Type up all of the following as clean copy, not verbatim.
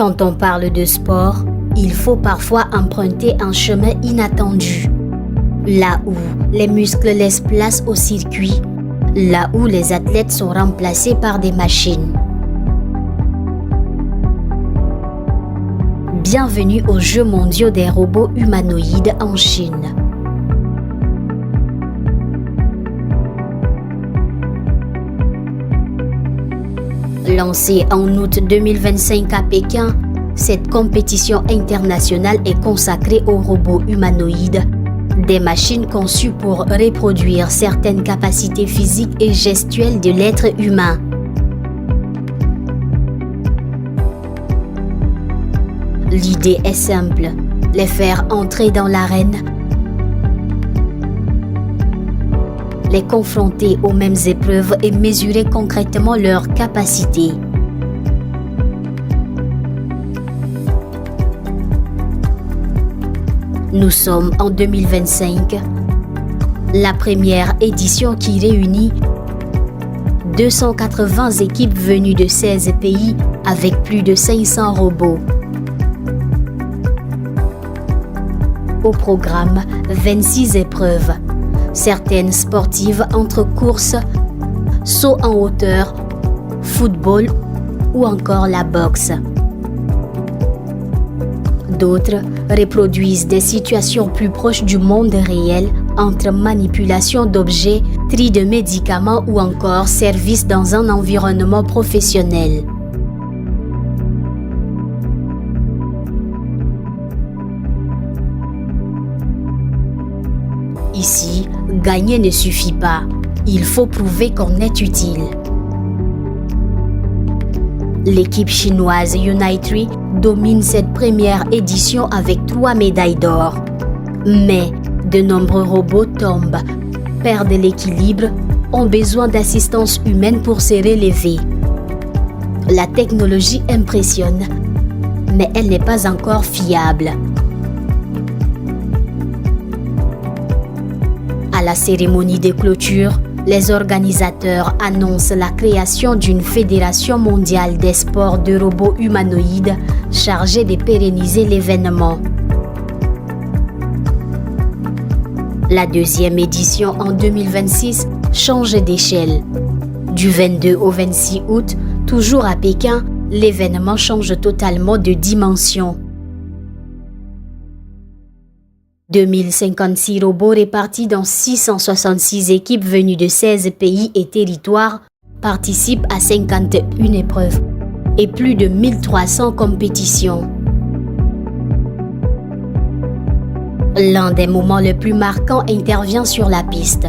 Quand on parle de sport, il faut parfois emprunter un chemin inattendu. Là où les muscles laissent place au circuit, là où les athlètes sont remplacés par des machines. Bienvenue aux Jeux mondiaux des robots humanoïdes en Chine. Lancée en août 2025 à Pékin, cette compétition internationale est consacrée aux robots humanoïdes, des machines conçues pour reproduire certaines capacités physiques et gestuelles de l'être humain. L'idée est simple, les faire entrer dans l'arène, les confronter aux mêmes épreuves et mesurer concrètement leurs capacités. Nous sommes en 2025, la première édition qui réunit 280 équipes venues de 16 pays avec plus de 500 robots. Au programme, 26 épreuves, certaines sportives entre courses, saut en hauteur, football ou encore la boxe. D'autres reproduisent des situations plus proches du monde réel entre manipulation d'objets, tri de médicaments ou encore service dans un environnement professionnel. Ici, gagner ne suffit pas. Il faut prouver qu'on est utile. L'équipe chinoise Unitree domine cette première édition avec 3 médailles d'or. Mais de nombreux robots tombent, perdent l'équilibre, ont besoin d'assistance humaine pour se relever. La technologie impressionne, mais elle n'est pas encore fiable. À la cérémonie de clôture, les organisateurs annoncent la création d'une fédération mondiale des sports de robots humanoïdes chargée de pérenniser l'événement. La deuxième édition en 2026 change d'échelle. Du 22 au 26 août, toujours à Pékin, l'événement change totalement de dimension. 2056 robots répartis dans 666 équipes venues de 16 pays et territoires participent à 51 épreuves et plus de 1300 compétitions. L'un des moments les plus marquants intervient sur la piste.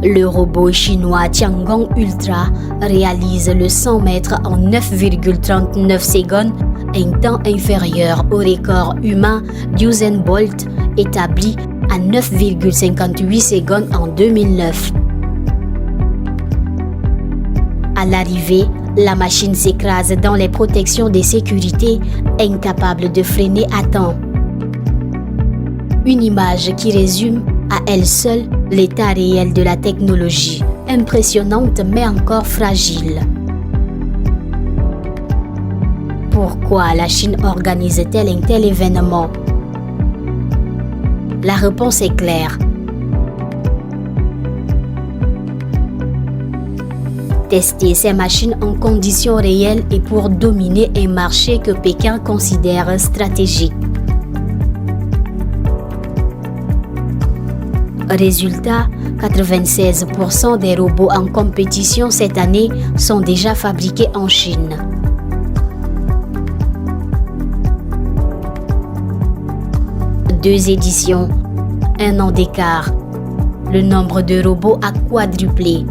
Le robot chinois Tiangong Ultra réalise le 100 mètres en 9,39 secondes, un temps inférieur au record humain d'Usain Bolt établi à 9,58 secondes en 2009. À l'arrivée, la machine s'écrase dans les protections de sécurité, incapable de freiner à temps. Une image qui résume à elle seule l'état réel de la technologie, impressionnante mais encore fragile. Pourquoi la Chine organise-t-elle un tel événement? La réponse est claire. Tester ces machines en conditions réelles et pour dominer un marché que Pékin considère stratégique. Résultat, 96% des robots en compétition cette année sont déjà fabriqués en Chine. Deux éditions, un an d'écart. Le nombre de robots a quadruplé.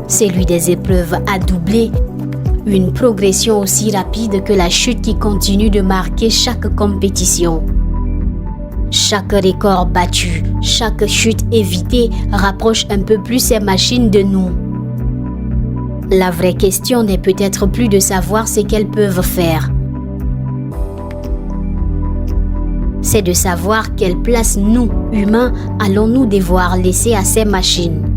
Celui des épreuves a doublé. Une progression aussi rapide que la chute qui continue de marquer chaque compétition. Chaque record battu, chaque chute évitée rapproche un peu plus ces machines de nous. La vraie question n'est peut-être plus de savoir ce qu'elles peuvent faire. C'est de savoir quelle place nous, humains, allons-nous devoir laisser à ces machines.